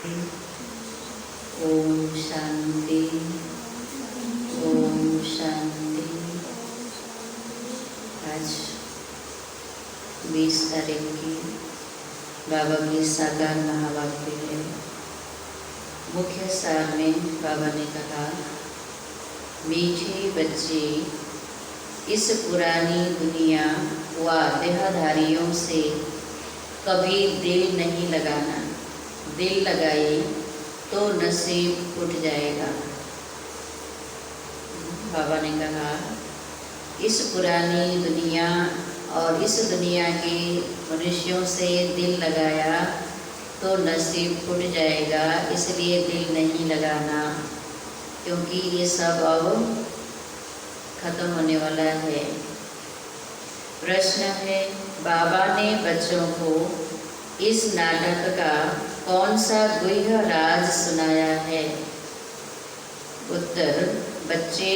ओम शांति। ओम शांति। आज 20 तारीख की बाबा की साकार महावाक्य है। मुख्य सार में बाबा ने कहा, मीठे बच्चे, इस पुरानी दुनिया व देहधारियों से कभी दिल नहीं लगाना। दिल लगाए तो नसीब फूट जाएगा। बाबा ने कहा, इस पुरानी दुनिया और इस दुनिया के मनुष्यों से दिल लगाया तो नसीब फूट जाएगा, इसलिए दिल नहीं लगाना, क्योंकि ये सब अब खत्म होने वाला है। प्रश्न है, बाबा ने बच्चों को इस नाटक का कौन सा गुह्य राज सुनाया है? उत्तर, बच्चे,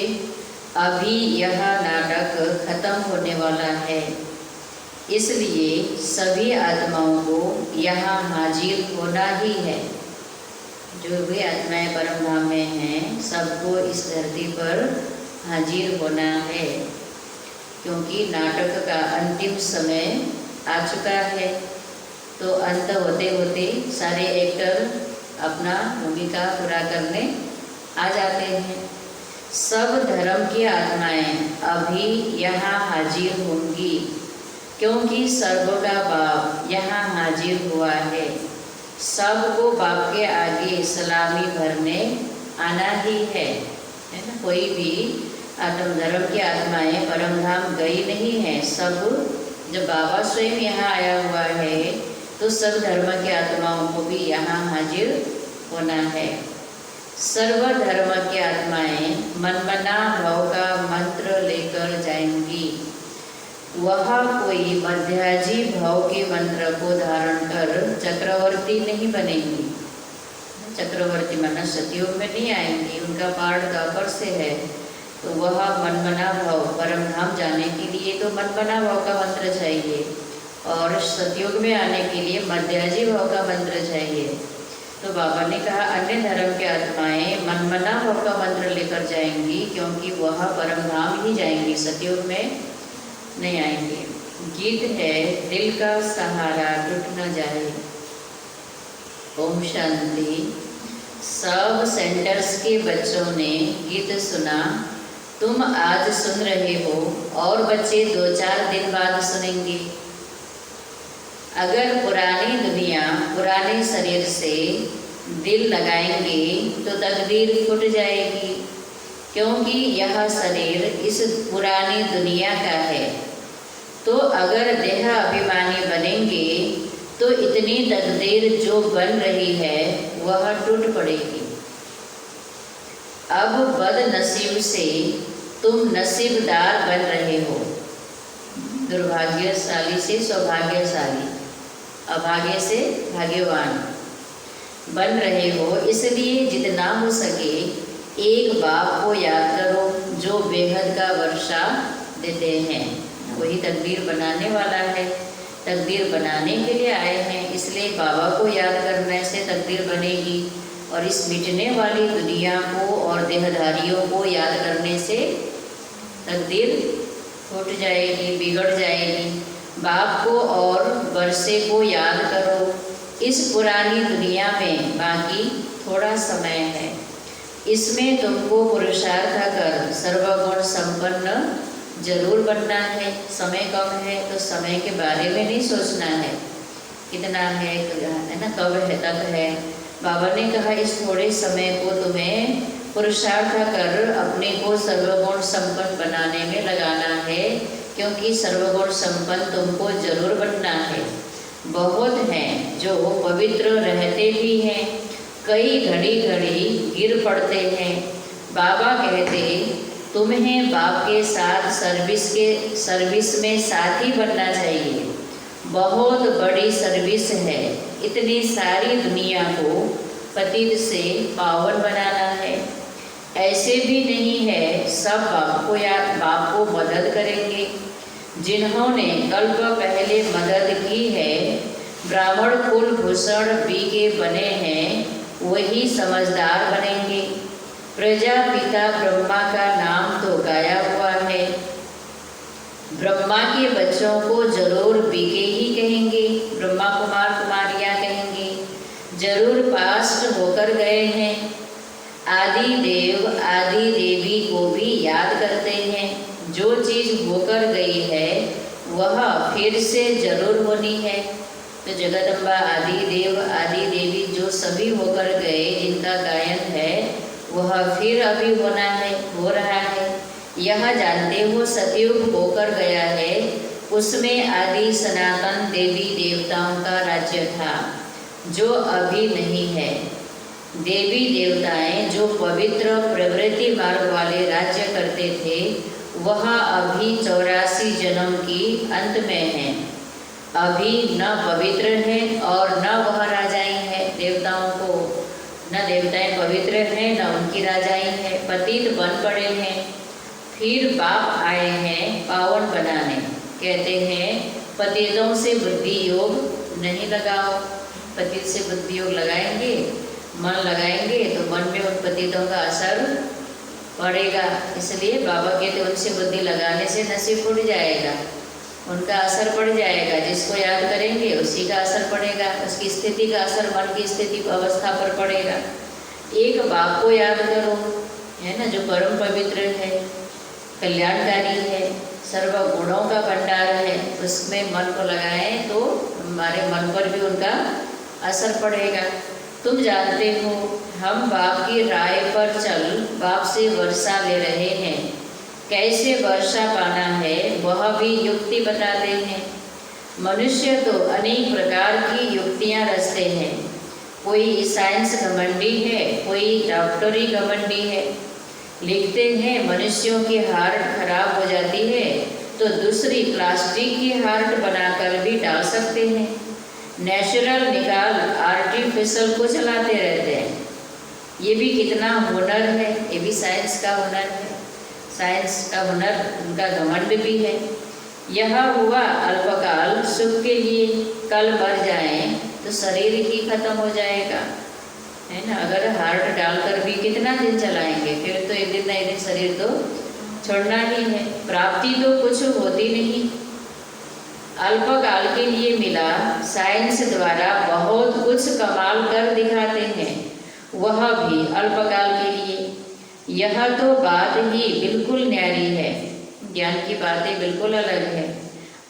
अभी यह नाटक खत्म होने वाला है, इसलिए सभी आत्माओं को यहाँ हाजिर होना ही है। जो भी आत्माएं परम धाम में हैं, सबको इस धरती पर हाजिर होना है, क्योंकि नाटक का अंतिम समय आ चुका है। तो अंत होते होते सारे एक्टर अपना भूमिका पूरा करने आ जाते हैं। सब धर्म की आत्माएं अभी यहाँ हाजिर होंगी, क्योंकि सर्व का बाप यहाँ हाजिर हुआ है। सबको बाप के आगे सलामी भरने आना ही है ना। कोई भी आत्म धर्म की आत्माएं परम धाम गई नहीं है। सब जब बाबा स्वयं यहाँ आया हुआ है, तो सब धर्म की आत्माओं को भी यहाँ हाजिर होना है। सर्व धर्म की आत्माएं मनमना भाव का मंत्र लेकर जाएंगी। वह कोई मध्याजी भाव के मंत्र को धारण कर चक्रवर्ती नहीं बनेंगी। चक्रवर्ती माना सतयुग में नहीं आएंगी, उनका पाठ द्वापर से है। तो वह मनमना भाव, परम धाम जाने के लिए तो मनमना भाव का मंत्र चाहिए, और सतयुग में आने के लिए मध्याजी भाव का मंत्र चाहिए। तो बाबा ने कहा, अन्य धर्म के आत्माएं मनमना भाव का मंत्र लेकर जाएंगी, क्योंकि वह परम धाम ही जाएंगी, सतयुग में नहीं आएंगे। गीत है, दिल का सहारा टूट न जाए। ओम शांति। सब सेंटर्स के बच्चों ने गीत सुना। तुम आज सुन रहे हो और बच्चे 2-4 दिन बाद सुनेंगे। अगर पुरानी दुनिया पुराने शरीर से दिल लगाएंगे तो तकदीर फूट जाएगी, क्योंकि यह शरीर इस पुरानी दुनिया का है। तो अगर देह अभिमानी बनेंगे तो इतनी तकदीर जो बन रही है वह टूट पड़ेगी। अब बदनसीब से तुम नसीबदार बन रहे हो। दुर्भाग्यशाली से सौभाग्यशाली, अभागे से भाग्यवान बन रहे हो। इसलिए जितना हो सके एक बाप को याद करो, जो बेहद का वर्षा देते हैं। वही तकदीर बनाने वाला है, तकदीर बनाने के लिए आए हैं, इसलिए बाबा को याद करने से तकदीर बनेगी, और इस मिटने वाली दुनिया को और देहधारियों को याद करने से तकदीर फूट जाएगी, बिगड़ जाएगी। बाप को और वर्षे को याद करो। इस पुरानी दुनिया में बाकी थोड़ा समय है, इसमें तुमको पुरुषार्थ कर सर्वगुण संपन्न जरूर बनना है। समय कम है तो समय के बारे में नहीं सोचना है, कितना है ना, कब है, तक है। बाबा ने कहा, इस थोड़े समय को तुम्हें पुरुषार्थ कर अपने को सर्वगुण संपन्न बनाने में लगाना है, क्योंकि सर्वगुण संपन्न तुमको जरूर बनना है। बहुत हैं जो पवित्र रहते भी हैं, कई घड़ी घड़ी गिर पड़ते हैं। बाबा कहते, तुम्हें बाप के साथ सर्विस में साथी बनना चाहिए। बहुत बड़ी सर्विस है, इतनी सारी दुनिया को पतित से पावन बनाना है। ऐसे भी नहीं है सब बाप को मदद करेंगे। जिन्होंने कल्प पहले मदद की है, ब्राह्मण कुल भूषण बी के बने हैं, वही समझदार बनेंगे। प्रजापिता ब्रह्मा का नाम तो गाया हुआ है, ब्रह्मा के बच्चों को जरूर बीके ही कहेंगे, ब्रह्मा कुमार कुमारियाँ कहेंगे, जरूर पास्ट होकर गए हैं। आदि देव आदि देवी को भी याद करते हैं। जो चीज़ होकर गई है वह फिर से जरूर होनी है। तो जगदम्बा आदि देव आदि देवी जो सभी होकर गए, जिनका गायन है वह फिर अभी होना है, हो रहा है। यह जानते हो सतयुग होकर गया है, उसमें आदि सनातन देवी देवताओं का राज्य था जो अभी नहीं है। देवी देवताएं जो पवित्र प्रवृत्ति मार्ग वाले राज्य करते थे वह अभी 84 जन्म की अंत में हैं। अभी न पवित्र हैं और न वह राजाएं हैं। देवताओं को न देवताएं पवित्र हैं न उनकी राजाएं हैं, पतित बन पड़े हैं। फिर बाप आए हैं पावन बनाने। कहते हैं पतितों से बुद्धि योग नहीं लगाओ। पतित से बुद्धि योग लगाएंगे, मन लगाएंगे तो मन में उन पतितों का असर पड़ेगा। इसलिए बाबा कहते उनसे बुद्धि लगाने से नसीब फूट जाएगा, उनका असर पड़ जाएगा। जिसको याद करेंगे उसी का असर पड़ेगा, उसकी स्थिति का असर मन की स्थिति अवस्था पर पड़ेगा। एक बाप को याद करो, है ना, जो परम पवित्र है, कल्याणकारी है, सर्व गुणों का भंडार है, उसमें मन को लगाएं तो हमारे मन पर भी उनका असर पड़ेगा। तुम जानते हो हम बाप की राय पर चल बाप से वर्षा ले रहे हैं। कैसे वर्षा पाना है वह भी युक्ति बताते हैं। मनुष्य तो अनेक प्रकार की युक्तियां रचते हैं। कोई साइंस घमंडी है, कोई डॉक्टरी घमंडी है। लिखते हैं मनुष्यों की हार्ट खराब हो जाती है तो दूसरी प्लास्टिक की हार्ट बनाकर भी डाल सकते हैं। नेचुरल निकाल आर्टिफिशियल को चलाते रहते हैं। ये भी कितना हुनर है, ये भी साइंस का हुनर है। साइंस का हुनर, उनका घमंड भी है। यह हुआ अल्पकाल सुख के लिए, कल मर जाएं तो शरीर ही खत्म हो जाएगा, है ना। अगर हार्ट डालकर भी कितना दिन चलाएंगे, फिर तो एक दिन न एक दिन शरीर तो छोड़ना ही है। प्राप्ति तो कुछ होती नहीं, अल्पकाल के लिए मिला। साइंस द्वारा बहुत कुछ कमाल कर दिखाते हैं, वह भी अल्पकाल के लिए। यह तो बात ही बिल्कुल न्यारी है, ज्ञान की बातें बिल्कुल अलग है।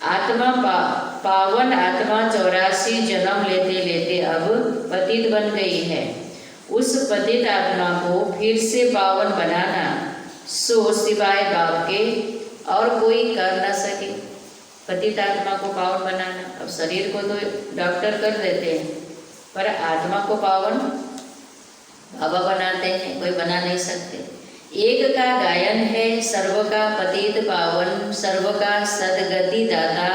आत्मा पावन आत्मा 84 जन्म लेते लेते अब पतित बन गई है। उस पतित आत्मा को फिर से पावन बनाना सो सिवाय बाप के और कोई कर न सके। पतित आत्मा को पावन बनाना, अब शरीर को तो डॉक्टर कर देते हैं, पर आत्मा को पावन बाबा बनाते हैं, कोई बना नहीं सकते। एक का गायन है सर्व का पतित पावन, सर्व का सदगति दाता,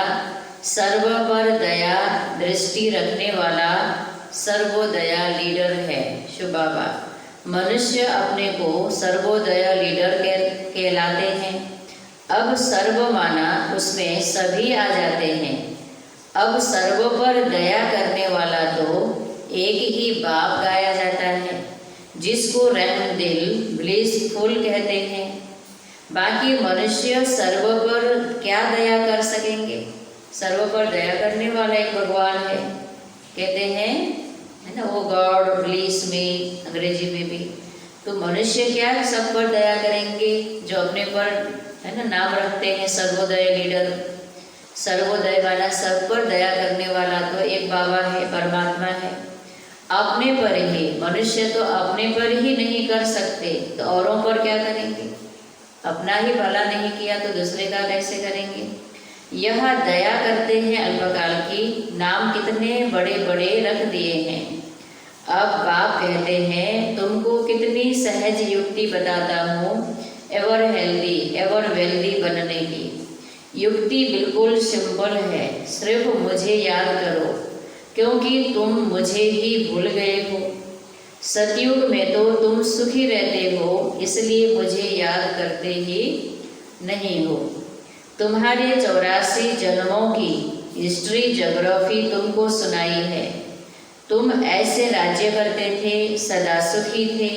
सर्व पर दया दृष्टि रखने वाला, सर्वोदया लीडर है शिव बाबा। मनुष्य अपने को सर्वोदया लीडर कहलाते हैं। अब सर्व माना उसमें सभी आ जाते हैं। अब सर्व पर दया करने वाला तो एक ही बाप गाया जाता है, जिसको रहम दिल ब्लिसफुल कहते हैं। बाकी मनुष्य सर्व पर क्या दया कर सकेंगे। सर्व पर दया करने वाला एक भगवान है, कहते हैं, है ना, वो गॉड ब्लिस में अंग्रेजी में भी। तो मनुष्य क्या सब पर दया करेंगे, जो अपने पर, है ना, नाम रखते हैं सर्वोदय लीडर। सर्वोदय वाला सब पर दया करने वाला तो एक बाबा है, परमात्मा है। अपने पर ही, मनुष्य तो अपने पर ही नहीं कर सकते तो औरों पर क्या करेंगे। अपना ही भला नहीं किया तो दूसरे का कैसे करेंगे। यह दया करते हैं अल्पकाल की, नाम कितने बड़े बड़े रख दिए हैं। अब बाप कहते हैं तुमको कितनी सहज युक्ति बताता हूँ एवर हेल्दी एवर वेल्दी बनने की। युक्ति बिल्कुल सिंपल है, सिर्फ मुझे याद करो, क्योंकि तुम मुझे ही भूल गए हो। सतयुग में तो तुम सुखी रहते हो, इसलिए मुझे याद करते ही नहीं हो। तुम्हारे 84 जन्मों की हिस्ट्री ज्योग्राफी तुमको सुनाई है। तुम ऐसे राज्य करते थे, सदा सुखी थे।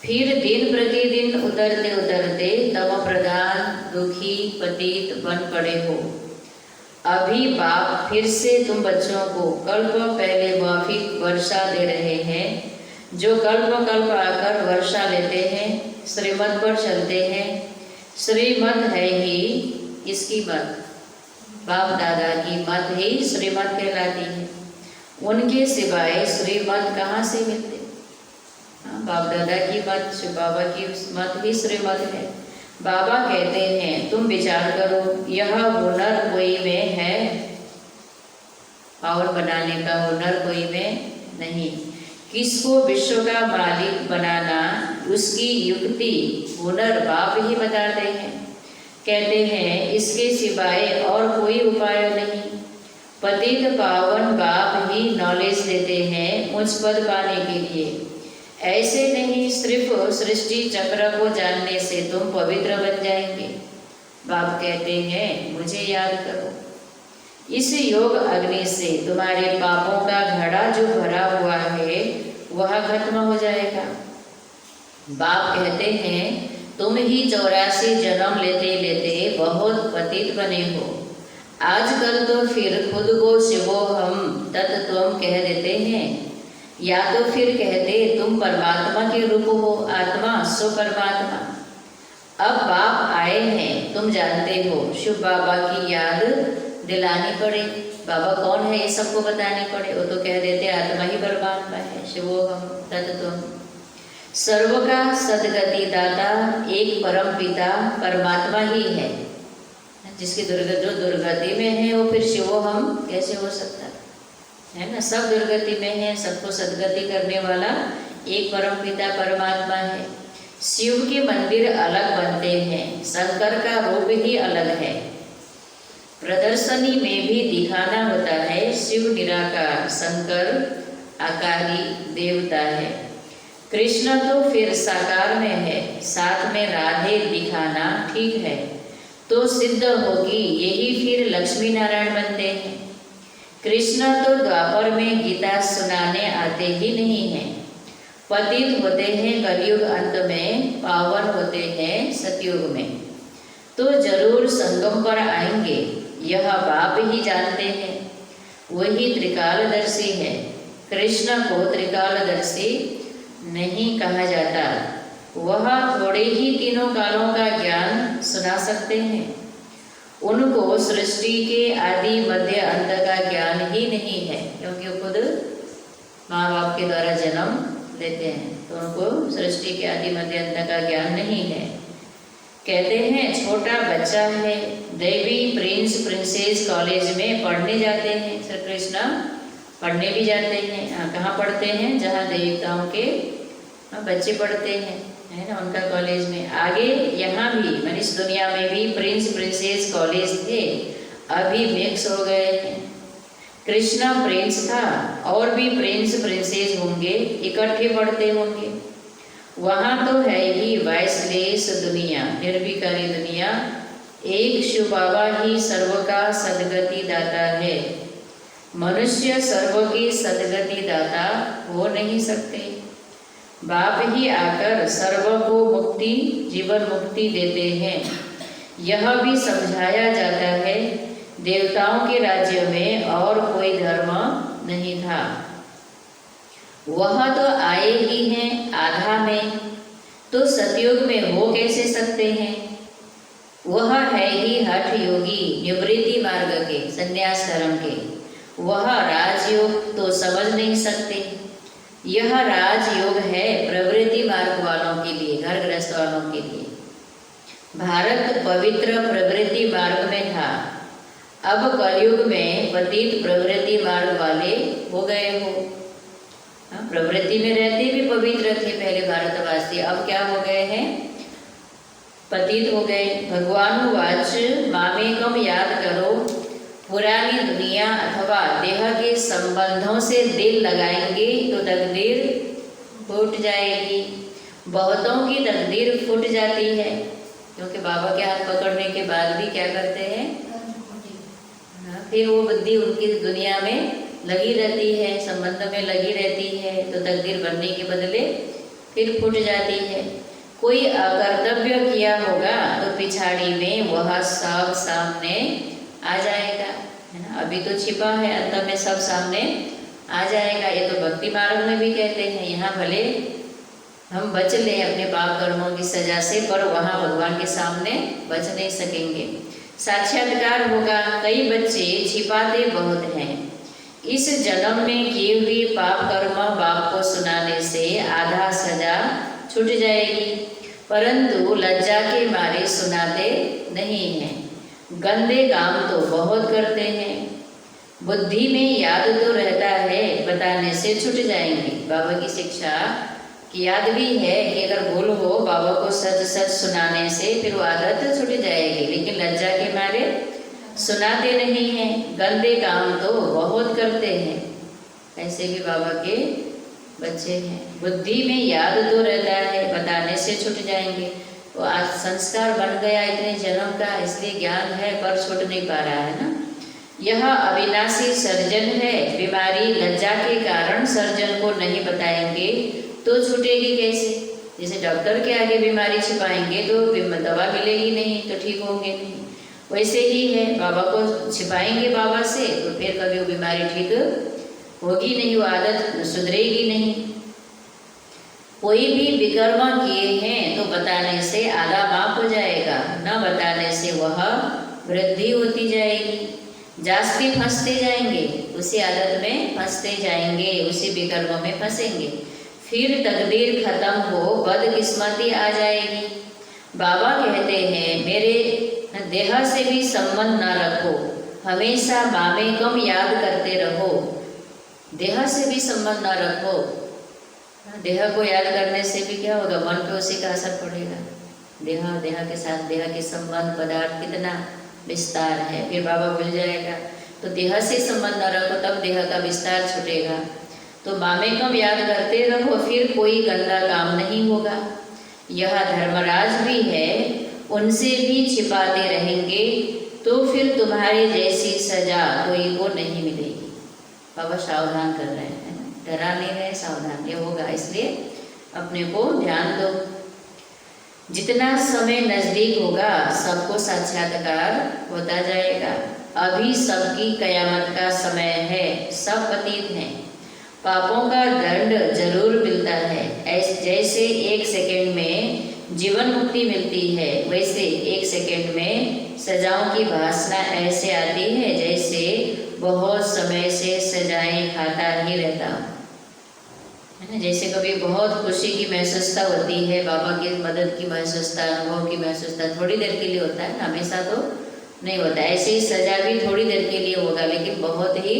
फिर दिन प्रतिदिन उतरते उतरते तम प्रधान दुखी पतित बन पड़े हो। अभी बाप फिर से तुम बच्चों को कल्प पहले माफिक वर्षा दे रहे हैं, जो कल्प कल्प आकर वर्षा लेते हैं, श्रीमत पर चलते हैं। श्रीमत है ही इसकी मत, बाप दादा की मत ही श्रीमत कहलाती है। उनके सिवाय श्रीमत कहाँ से मिलते? बाप दादा की मत, शिव बाबा की मत ही श्रीमत है। बाबा कहते हैं तुम विचार करो, यह हुनर कोई में है, पावन बनाने का हुनर कोई में नहीं। किसको विश्व का मालिक बनाना, उसकी युक्ति हुनर बाप ही बताते हैं। कहते हैं इसके सिवाय और कोई उपाय नहीं। पतित पावन बाप ही नॉलेज देते हैं मुझ पद पाने के लिए। ऐसे नहीं सिर्फ सृष्टि चक्र को जानने से तुम पवित्र बन जाएंगे। बाप कहते हैं मुझे याद करो, इस योग अग्नि से तुम्हारे पापों का घड़ा जो भरा हुआ है वह खत्म हो जाएगा। बाप कहते हैं तुम ही 84 जन्म लेते लेते बहुत पतित बने हो। आजकल तो फिर खुद को शिवोहम तत्त्वम कह देते हैं, या तो फिर कहते तुम परमात्मा के रूप हो, आत्मा सो परमात्मा। अब बाप आए हैं, तुम जानते हो, शिव बाबा की याद दिलानी पड़े। बाबा कौन है ये सबको बतानी पड़े। वो तो कह देते आत्मा ही परमात्मा है, शिवोहम तत्त्वम। सर्व का सदगति दाता एक परम पिता परमात्मा ही है। जिसकी जो दुर्गति में है वो फिर शिवोहम कैसे हो सकता है ना। सब दुर्गति में है, सबको सदगति करने वाला एक परम पिता परमात्मा है। शिव के मंदिर अलग बनते हैं, शंकर का रूप ही अलग है। प्रदर्शनी में भी दिखाना होता है, शिव निराकार, शंकर आकारी देवता है। कृष्ण तो फिर साकार में है, साथ में राधे दिखाना ठीक है तो सिद्ध होगी, यही फिर लक्ष्मी नारायण बनते हैं। कृष्ण तो द्वापर में गीता सुनाने आते ही नहीं हैं, पतित होते हैं कलयुग अंत में, पावन होते हैं सतयुग में। तो जरूर संगम पर आएंगे, यह बाप ही जानते हैं। वही त्रिकालदर्शी है। कृष्ण को त्रिकालदर्शी नहीं कहा जाता, वह थोड़े ही तीनों कालों का ज्ञान सुना सकते हैं। उनको सृष्टि के आदि मध्य अंत का ज्ञान ही नहीं है, क्योंकि वो खुद माँ बाप के द्वारा जन्म लेते हैं, तो उनको सृष्टि के आदि मध्य अंत का ज्ञान नहीं है। कहते हैं छोटा बच्चा है, देवी प्रिंस प्रिंसेस कॉलेज में पढ़ने जाते हैं। श्री कृष्ण पढ़ने भी जाते हैं। कहाँ पढ़ते हैं? जहाँ देवताओं के बच्चे पढ़ते हैं, है ना, उनका कॉलेज में। आगे यहाँ भी मैंने इस दुनिया में भी प्रिंस प्रिंसेस कॉलेज थे, अभी मिक्स हो गए हैं। कृष्णा प्रिंस था और भी प्रिंस प्रिंसेस होंगे, इकट्ठे पढ़ते होंगे। वहाँ तो है ही वाइसलेस दुनिया, निर्विकारी दुनिया। एक शिव बाबा ही सर्व का सदगति दाता है। मनुष्य सर्व की सदगति दाता हो नहीं सकते। बाप ही आकर सर्व को मुक्ति, जीवन मुक्ति देते हैं। यह भी समझाया जाता है देवताओं के राज्य में और कोई धर्म नहीं था। वह तो आए ही हैं आधा में, तो सतयुग में हो कैसे सकते हैं? वह है ही हठ योगी, निवृत्ति मार्ग के, संन्यास धर्म के। वह राजयोग तो समझ नहीं सकते। यह राजयोग है प्रवृत्ति मार्ग वालों के लिए, घर गृहस्थ वालों के लिए। भारत पवित्र प्रवृत्ति मार्ग में था, अब कलयुग में पतित प्रवृत्ति मार्ग वाले हो गए हो। प्रवृत्ति में रहते भी पवित्र थे पहले भारतवासी, अब क्या हो गए हैं? पतित हो गए। भगवान वाच मामेकम याद करो, पुरानी दुनिया अथवा देह के संबंधों से दिल लगाएंगे तो तकदीर फूट जाएगी। बहुतों की तकदीर फूट जाती है, क्योंकि बाबा के हाथ पकड़ने के बाद भी क्या करते हैं? फिर वो बुद्धि उनकी दुनिया में लगी रहती है, संबंध में लगी रहती है, तो तकदीर बनने के बदले फिर फूट जाती है। कोई अकर्तव्य किया होगा तो पिछाड़ी में वह सब सामने आ जाएगा, है ना। अभी तो छिपा है, अंत में सब सामने आ जाएगा। ये तो भक्ति मार्ग में भी कहते हैं, यहाँ भले हम बच लें अपने पाप कर्मों की सजा से, पर वहाँ भगवान के सामने बच नहीं सकेंगे। साक्षात्कार होगा। कई बच्चे छिपाते बहुत हैं। इस जन्म में किए हुए पाप कर्म बाप को सुनाने से आधा सजा छूट जाएगी, परंतु लज्जा के मारे सुनाते नहीं हैं। गंदे काम तो बहुत करते हैं। बुद्धि में याद तो रहता है, बताने से छूट जाएंगे। बाबा की शिक्षा की याद भी है कि अगर भूल हो बाबा को सच सच सुनाने से फिर वो आदत छूट जाएगी, लेकिन लज्जा के मारे सुनाते नहीं हैं। गंदे काम तो बहुत करते हैं, ऐसे भी बाबा के बच्चे हैं। बुद्धि में याद तो रहता है, बताने से छूट जाएंगे। तो आज संस्कार बन गया इतने जन्म का, इसलिए ज्ञान है पर छूट नहीं पा रहा है ना। यह अविनाशी सर्जन है। बीमारी लज्जा के कारण सर्जन को नहीं बताएंगे तो छूटेगी कैसे। जैसे डॉक्टर के आगे बीमारी छिपाएंगे तो दवा मिलेगी नहीं, तो ठीक होंगे नहीं। वैसे ही है, बाबा को छिपाएंगे बाबा से तो फिर कभी वो बीमारी ठीक होगी नहीं, वो आदत सुधरेगी नहीं। कोई भी विकर्म किए हैं तो बताने से आधा माफ हो जाएगा, न बताने से वह वृद्धि होती जाएगी। जास्ती फंसते जाएंगे, उसी आदत में फंसते जाएंगे, उसी विकर्म में फंसेंगे, फिर तकदीर खत्म हो बदकिस्मती आ जाएगी। बाबा कहते हैं मेरे देह से भी संबंध न रखो, हमेशा मामेकम याद करते रहो। देह से भी संबंध न रखो। देह को याद करने से भी क्या होगा, मन पे उसी का असर पड़ेगा। देह के साथ देह के संबंध पदार्थ कितना विस्तार है, फिर बाबा भूल जाएगा। तो देह से संबंध न रखो, तब देह का विस्तार छूटेगा। तो मामेकम याद करते रहो, फिर कोई गंदा काम नहीं होगा। यह धर्मराज भी है, उनसे भी छिपाते रहेंगे तो फिर तुम्हारे जैसी सजा कोई को नहीं मिलेगी। बाबा सावधान कर रहे हैं, डरा नहीं रहे, सावधान ये होगा, इसलिए अपने को ध्यान दो। जितना समय नज़दीक होगा सबको साक्षात्कार होता जाएगा। अभी सबकी कयामत का समय है, सब पतित हैं। पापों का दंड जरूर मिलता है। जैसे एक सेकंड में जीवन मुक्ति मिलती है, वैसे एक सेकंड में सजाओं की वासना ऐसे आती है जैसे बहुत समय से सजाएं खाता ही रहता है ना। जैसे कभी बहुत खुशी की महसूसता होती है, बाबा की मदद की महसूसता, अनुभव की महसूसता थोड़ी देर के लिए होता है ना, हमेशा तो नहीं होता। ऐसे ही सजा भी थोड़ी देर के लिए होगा, लेकिन बहुत ही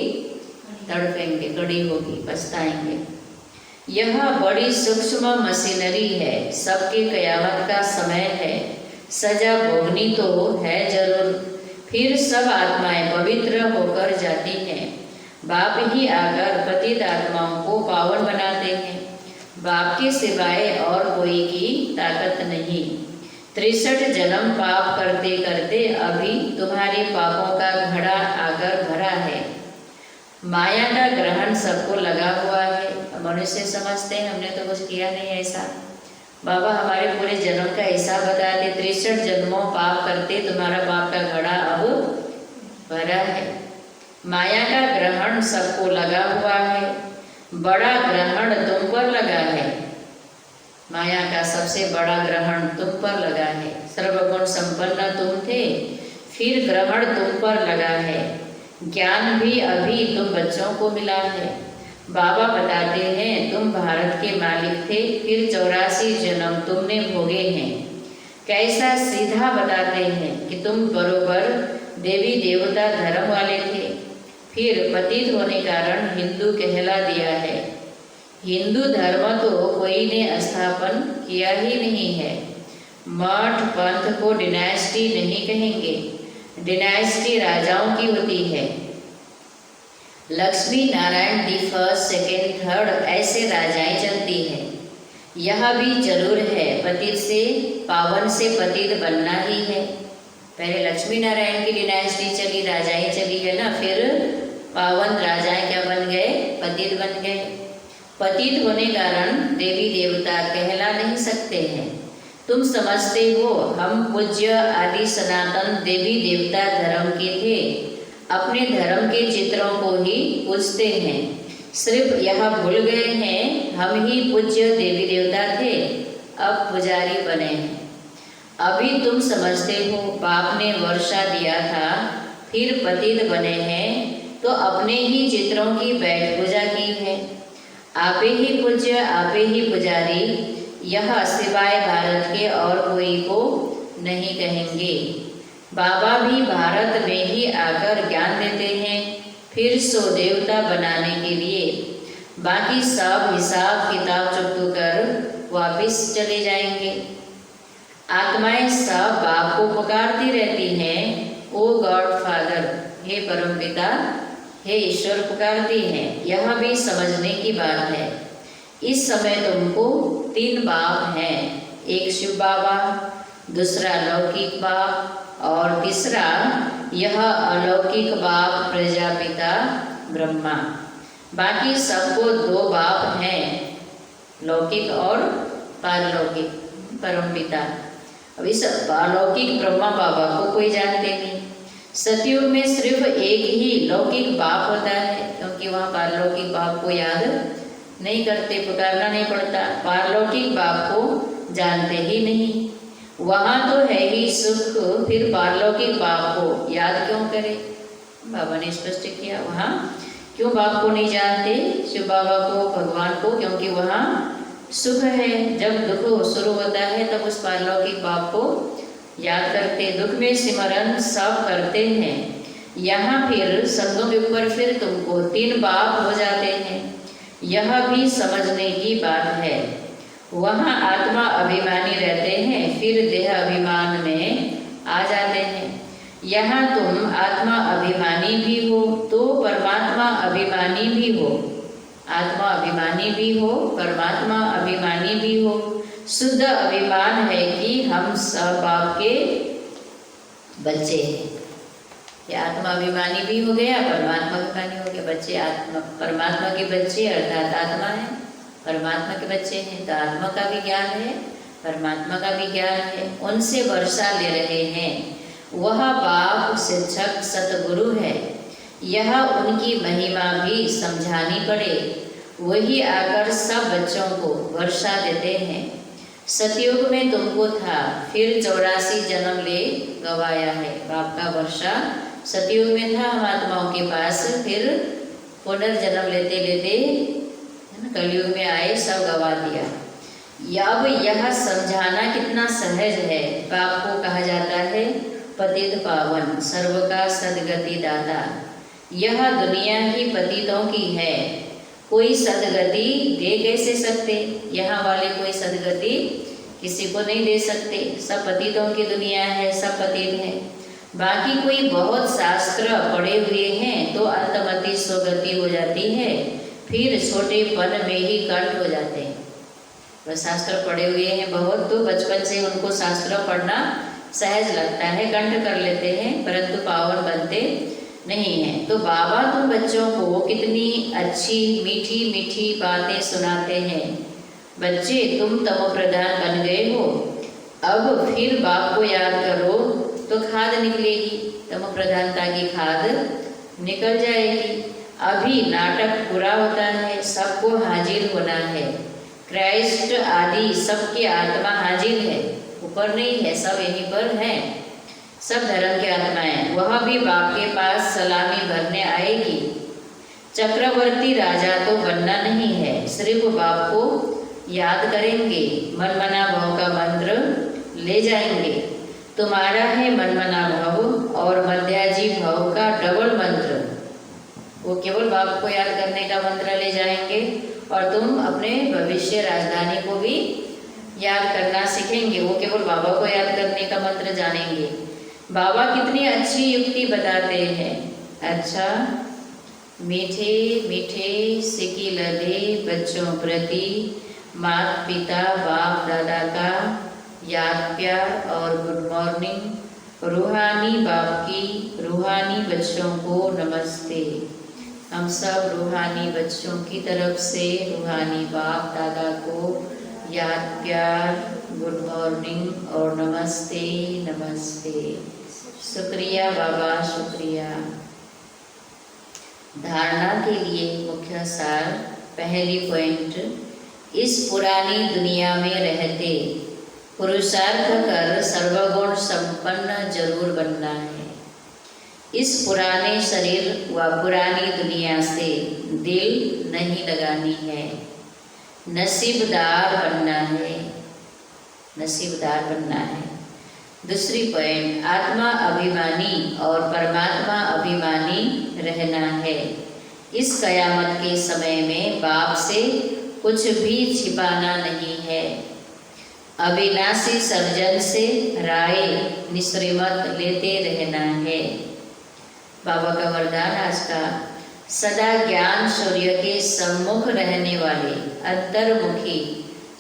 तड़पेंगे, कड़ी होगी, पछताएंगे। यह बड़ी सूक्ष्म मशीनरी है, सबके कयामत का समय है। सजा भोगनी तो है जरूर, फिर सब आत्माएं पवित्र होकर जाती हैं। बाप ही आकर पतित आत्माओं को पावन बनाते हैं। बाप के सिवाय और कोई की ताकत नहीं। 63 जन्म पाप करते करते अभी तुम्हारे पापों का घड़ा आकर भरा है। माया का ग्रहण सबको लगा हुआ है। मनुष्य समझते हैं हमने तो कुछ किया नहीं ऐसा। बाबा हमारे पूरे जन्म का हिसाब बताते, 63 जन्मों पाप करते तुम्हारा पाप का घड़ा अब भरा है। माया का ग्रहण सबको लगा हुआ है, बड़ा ग्रहण तुम पर लगा है। माया का सबसे बड़ा ग्रहण तुम पर लगा है। सर्वगुण संपन्न तुम थे, फिर ग्रहण तुम पर लगा है। ज्ञान भी अभी तुम बच्चों को मिला है। बाबा बताते हैं तुम भारत के मालिक थे, फिर 84 जन्म तुमने भोगे हैं। कैसा सीधा बताते हैं कि तुम बरोबर देवी देवता धर्म वाले थे, फिर पतित होने कारण हिंदू कहला दिया है। हिंदू धर्म तो कोई ने स्थापन किया ही नहीं है। मठ पंथ को डिनाइस्टी नहीं कहेंगे, डिनाइस्टी राजाओं की होती है। Lakshmi Narayan the first second third ऐसे राजाएं चलती है। यह भी जरूर है, पतित से पावन से पतित बनना ही है। पहले लक्ष्मी नारायण की डिनाइस्टी चली, राजाएं चली है ना, फिर पावन राजाएं क्या बन गए? पतित बन गए। पतित होने कारण देवी देवता कहला नहीं सकते हैं। तुम समझते हो हम पूज्य आदि सनातन देवी देवता धर्म के थे, अपने धर्म के चित्रों को ही पूजते हैं। सिर्फ यह भूल गए हैं हम ही पूज्य देवी देवता थे, अब पुजारी बने हैं। अभी तुम समझते हो बाप ने वर्षा दिया था, फिर पतित बने हैं, तो अपने ही चित्रों की बैठ पूजा की है। आपे ही पूज्य, आपे ही पुजारी, यह सिवाय भारत के और कोई को नहीं कहेंगे। बाबा भी भारत में ही आकर ज्ञान देते हैं, फिर सो देवता बनाने के लिए। बाकी सब हिसाब किताब चुकतो कर वापिस चले जाएंगे। आत्माएं सब बाप को पुकारती रहती हैं, ओ गॉड फादर, हे परमपिता, हे ईश्वर पुकारती हैं। यह भी समझने की बात है। इस समय तुमको 3 बाप हैं, एक शिव बाबा, दूसरा लौकिक बाप और तीसरा यह अलौकिक बाप प्रजापिता ब्रह्मा। बाकी सबको 2 बाप हैं, लौकिक और पारलौकिक परमपिता। अब इस अलौकिक ब्रह्मा बाबा को कोई जानते नहीं। सतयुग में सिर्फ एक ही लौकिक बाप होता है, क्योंकि वहाँ पारलौकिक बाप को याद नहीं करते, पुकारना नहीं पड़ता। पारलौकिक बाप को जानते ही नहीं। वहाँ तो है ही सुख, फिर पारलौकिक बाप को याद क्यों करे? बाबा ने स्पष्ट किया, वहाँ क्यों बाप को नहीं जानते, शिव बाबा को, भगवान को? क्योंकि वहाँ सुख है। जब दुख शुरू होता है तब उस पारलौकिक बाप को याद करते, दुख में सिमरन सब करते हैं। यहाँ फिर संगम युग पर फिर तुमको 3 बाप हो जाते हैं, यह भी समझने की बात है। वहाँ आत्मा अभिमानी रहते हैं, फिर देह अभिमान में आ जाते हैं। यहाँ तुम आत्मा अभिमानी भी हो तो परमात्मा अभिमानी भी हो, आत्मा अभिमानी भी हो, परमात्मा अभिमानी भी हो। शुद्ध अभिमान है कि हम सब बाप के बच्चे हैं। ये आत्मा अभिमानी भी हो गया, परमात्मा अभिमानी हो गया। बच्चे आत्मा परमात्मा के बच्चे अर्थात आत्मा है, परमात्मा के बच्चे हैं, तो आत्मा का भी ज्ञान है, परमात्मा का भी ज्ञान है। उनसे वर्षा ले रहे हैं। वह बाप शिक्षक सतगुरु है, यह उनकी महिमा भी समझानी पड़े। वही आकर सब बच्चों को वर्षा देते हैं। सतयुग में तुमको था, फिर 84 जन्म ले गवाया है। बाप का वर्षा सतयुग में था हम आत्माओं के पास, फिर पुनर्जन्म लेते लेते कलयुग में आए, सब गवा दिया। अब यह समझाना कितना सहज है। बाप को कहा जाता है पतित पावन, सर्व का सदगति दाता। यह दुनिया ही पतितों की है, कोई सदगति दे कैसे सकते? यहाँ वाले कोई सदगति किसी को नहीं दे सकते। सब पतितों की दुनिया है, सब पतित हैं। बाकी कोई बहुत शास्त्र पढ़े हुए हैं तो अंतमति स्वगति हो जाती है, फिर छोटेपन में ही कंठ हो जाते हैं। वह शास्त्र पढ़े हुए हैं बहुत, तो बचपन से उनको शास्त्र पढ़ना सहज लगता है, कंठ कर लेते हैं, परंतु पावन बनते नहीं है। तो बाबा तुम बच्चों को कितनी अच्छी मीठी मीठी बातें सुनाते हैं। बच्चे तुम तमो प्रधान बन गए हो, अब फिर बाप को याद करो तो खाद निकलेगी, तमो प्रधानता की खाद निकल जाएगी। अभी नाटक पूरा होता है, सबको हाजिर होना है। क्राइस्ट आदि सबकी आत्मा हाजिर है, ऊपर नहीं है, सब यहीं पर हैं, सब धर्म की आत्माएं। वह भी बाप के पास सलामी भरने आएगी। चक्रवर्ती राजा तो बनना नहीं है, सिर्फ बाप को याद करेंगे, मनमना भाव का मंत्र ले जाएंगे। तुम्हारा है मनमना भाव और मध्याजी भाव का डबल मंत्र। वो केवल बाप को याद करने का मंत्र ले जाएंगे और तुम अपने भविष्य राजधानी को भी याद करना सीखेंगे। वो केवल बाबा को याद करने का मंत्र जानेंगे। बाबा कितनी अच्छी युक्ति बताते हैं। अच्छा, मीठे मीठे सिकी लदे बच्चों प्रति माता पिता बाप दादा का याद प्यार और गुड मॉर्निंग। रूहानी बाप की रूहानी बच्चों को नमस्ते। हम सब रूहानी बच्चों की तरफ से रूहानी बाप दादा को याद, प्यार, गुड मॉर्निंग और नमस्ते नमस्ते। शुक्रिया बाबा, शुक्रिया। धारणा के लिए मुख्य सार, पहली पॉइंट, इस पुरानी दुनिया में रहते पुरुषार्थ कर सर्वगुण संपन्न जरूर बनना है। इस पुराने शरीर व पुरानी दुनिया से दिल नहीं लगानी है, नसीबदार बनना है, नसीबदार बनना है। दूसरी पॉइंट, आत्मा अभिमानी और परमात्मा अभिमानी रहना है। इस कयामत के समय में बाप से कुछ भी छिपाना नहीं है। अविनाशी सर्जन से राय निश्रिमत लेते रहना है। बाबा का वरदान आज का, सदा ज्ञान सूर्य के सम्मुख रहने वाले अंतर्मुखी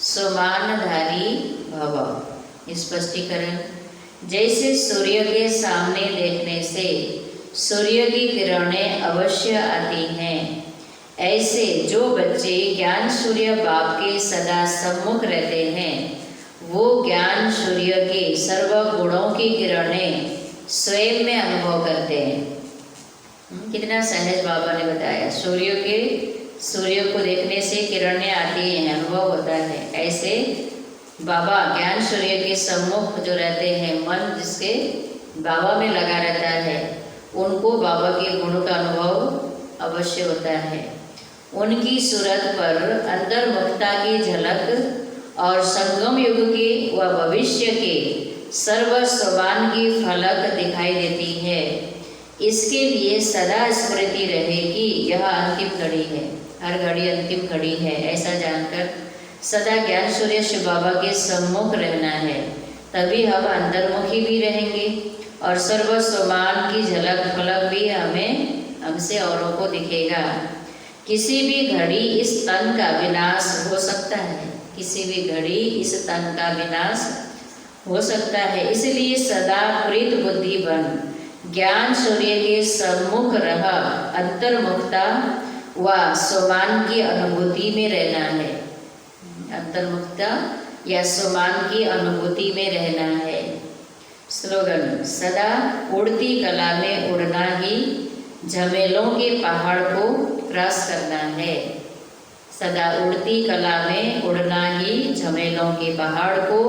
सुमानधारी भव। स्पष्टीकरण, जैसे सूर्य के सामने देखने से सूर्य की किरणें अवश्य आती हैं, ऐसे जो बच्चे ज्ञान सूर्य बाप के सदा सम्मुख रहते हैं, वो ज्ञान सूर्य के सर्व गुणों की किरणें स्वयं में अनुभव करते हैं। कितना सहज बाबा ने बताया, सूर्य को देखने से किरणें आती हैं, अनुभव होता है। ऐसे बाबा ज्ञान सूर्य के सम्मुख जो रहते हैं, मन जिसके बाबा में लगा रहता है, उनको बाबा के गुणों का अनुभव अवश्य होता है। उनकी सूरत पर अंतर्मुखता की झलक और संगम युग के व भविष्य के सर्व स्वमान की फलक दिखाई देती है। इसके लिए सदा स्मृति रहे कि यह अंतिम घड़ी है, हर घड़ी अंतिम घड़ी है, ऐसा जानकर सदा ज्ञान सूर्य शिव बाबा के सम्मुख रहना है। तभी हम अंतर्मुखी भी रहेंगे और सर्व स्वमान की झलक फलक भी हमसे औरों को दिखेगा। किसी भी घड़ी इस तन का विनाश हो सकता है, किसी भी घड़ी इस तन का विनाश हो सकता है। इसलिए सदा प्रीत बुद्धि बन ज्ञान सूर्य के सम्मुख रह अंतर्मुखता व स्वमान की अनुभूति में रहना है। अंतर्मुखता या स्वमान की अनुभूति में रहना है। स्लोगन, सदा उड़ती कला में उड़ना ही झमेलों के पहाड़ को क्रॉस करना है। सदा उड़ती कला में उड़ना ही झमेलों के पहाड़ को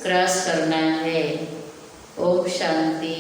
क्रॉस करना है। ओम शांति।